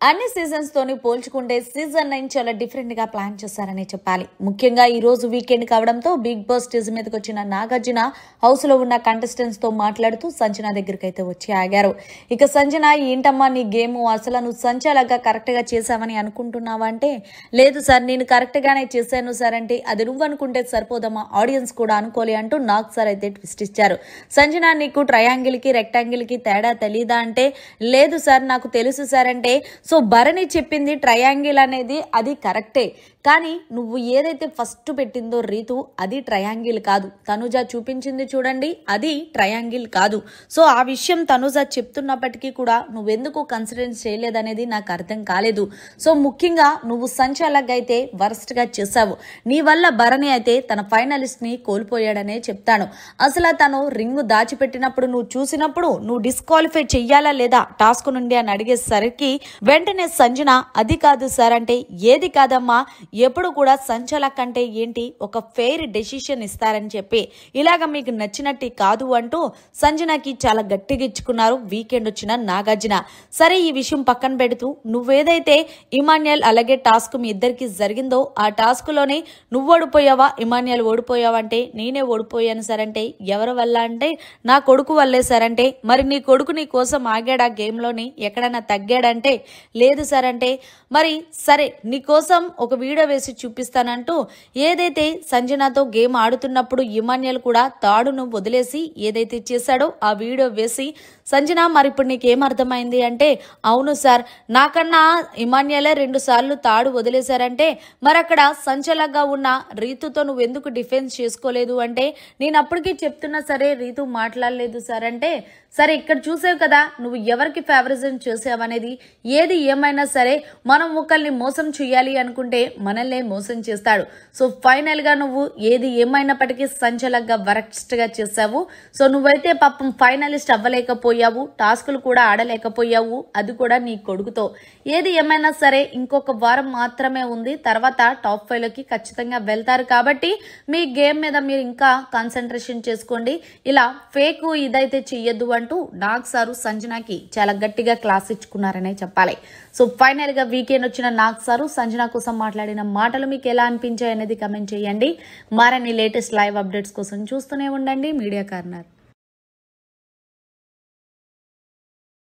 అన్ని సీజన్స్ తోని పోల్చుకుంటే సీజన్ 9 చాలా డిఫరెంట్ గా ప్లాన్ చేశారని చెప్పాలి. ముఖ్యంగా ఈ రోజు వీకెండ్ కావడంతో బిగ్ బాస్ స్టేజ్ మీదకి వచ్చిన నాగార్జున హౌస్ లో ఉన్న కంటెస్టెంట్స్ తో మాట్లాడుతూ సంజన దగ్గరికి అయితే వచ్చి ఆగారు. ఇక సంజన, ఏంటమ్మా నీ గేమ్, అసలు నువ్వు సంచాలగా కరెక్ట్ గా చేసావని అనుకుంటున్నావా అంటే, లేదు సార్ నేను కరెక్ట్ గానే చేశాను సార్ అంటే, అది నువ్వు అనుకుంటే సరిపోదమ్మా, ఆడియన్స్ కూడా అనుకోలే అంటూ నాగ్ సార్ అయితే ట్విస్ట్ ఇచ్చారు. సంజన, నీకు ట్రయాంగిల్ కి రెక్టాంగిల్ కి తేడా తెలీదా అంటే, లేదు సార్ నాకు తెలుసు సార్ అంటే, సో భరణి చెప్పింది ట్రయాంగిల్ అనేది అది కరెక్టే, కానీ నువ్వు ఏదైతే ఫస్ట్ పెట్టిందో రీతు అది ట్రయాంగిల్ కాదు, తనుజ చూపించింది చూడండి అది ట్రయాంగిల్ కాదు. సో ఆ విషయం తనుజ చెప్తున్నప్పటికీ కూడా నువ్వెందుకు కన్సిడర్ చేయలేదనేది నాకు అర్థం కాలేదు. సో ముఖ్యంగా నువ్వు సంచాలక్ అయితే వరస్ట్ గా చేశావు. నీ వల్ల భరణి అయితే తన ఫైనలిస్ట్ ని కోల్పోయాడనే చెప్తాను. అసలు తను రింగు దాచిపెట్టినప్పుడు నువ్వు చూసినప్పుడు నువ్వు డిస్క్వాలిఫై చెయ్యాలా లేదా టాస్క్ నుండి అని అడిగేసరికి వెంటనే సంజన, అది కాదు సార్ అంటే, ఏది కాదమ్మా, ఎప్పుడు కూడా సంచాలక్ అంటే ఏంటి, ఒక ఫెయిర్ డెసిషన్ ఇస్తారని చెప్పి ఇలాగ మీకు నచ్చినట్టు కాదు అంటూ సంజనకి చాలా గట్టిగా ఇచ్చుకున్నారు వీకెండ్ వచ్చిన నాగార్జున. సరే ఈ విషయం పక్కన పెడుతూ, నువ్వేదైతే ఇమాన్యుయల్ అలాగే టాస్క్ మీ ఇద్దరికి జరిగిందో ఆ టాస్క్ లోనే నువ్వు ఓడిపోయావా ఇమాన్యుయల్ ఓడిపోయావా అంటే, నేనే ఓడిపోయాను సార్ అంటే, ఎవరి వల్ల అంటే నా కొడుకు వల్లే సార్ అంటే, మరి నీ కొడుకు నీ కోసం ఆగాడా గేమ్ లోని ఎక్కడైనా తగ్గాడంటే, లేదు సార్ అంటే, మరి సరే నీ కోసం ఒక వీడియో వేసి చూపిస్తానంటూ ఏదైతే సంజనతో గేమ్ ఆడుతున్నప్పుడు ఇమాన్యుయల్ కూడా తాడును వదిలేసి ఏదైతే చేశాడో ఆ వీడియో వేసి, సంజన మరి ఇప్పుడు నీకేం అర్థమైంది అంటే, అవును సార్ నాకన్నా ఇమాన్యుయలే 2 సార్లు తాడు వదిలేశారంటే, మరి అక్కడ సంచలగా ఉన్న రీతుతో నువ్వు ఎందుకు డిఫెన్స్ చేసుకోలేదు అంటే, నేను అప్పటికీ చెప్తున్నా సరే రీతు మాట్లాడలేదు సార్ అంటే, సరే ఇక్కడ చూసావు కదా నువ్వు ఎవరికి ఫేవరిజం చేసావనేది, ఏది ఏమైనా సరే మనం ఒకరిని మోసం చేయాలి అనుకుంటే మనల్నే మోసం చేస్తాడు. సో ఫైనల్ గా నువ్వు ఏది ఏమైనప్పటికీ సంచలగ్గా వరస్ట్ గా చేసావు. సో నువ్వైతే పాపం ఫైనలిస్ట్ అవ్వలేకపోయావు, టాస్కులు కూడా ఆడలేకపోయావు, అది కూడా నీ కొడుకుతో. ఏది ఏమైనా సరే ఇంకొక వారం మాత్రమే ఉంది, తర్వాత టాప్ 5 లోకి ఖచ్చితంగా వెళ్తారు. కాబట్టి మీ గేమ్ మీద మీరు ఇంకా కాన్సన్ట్రేషన్ చేసుకోండి, ఇలా ఫేక్ ఇదైతే చెయ్యొద్దు అంటూ నాగ్ సారు సంజనకి చాలా గట్టిగా క్లాస్ ఇచ్చుకున్నారనే చెప్పాలి. సో ఫైనల్ గా వీకెండ్ వచ్చిన నాగ్ సారు సంజన కోసం మాట్లాడిన మాటలు మీకు ఎలా అనిపించాయి అనేది కమెంట్ చేయండి. మరిన్ని లేటెస్ట్ లైవ్ అప్డేట్స్ కోసం చూస్తూనే ఉండండి మీడియా కార్నర్.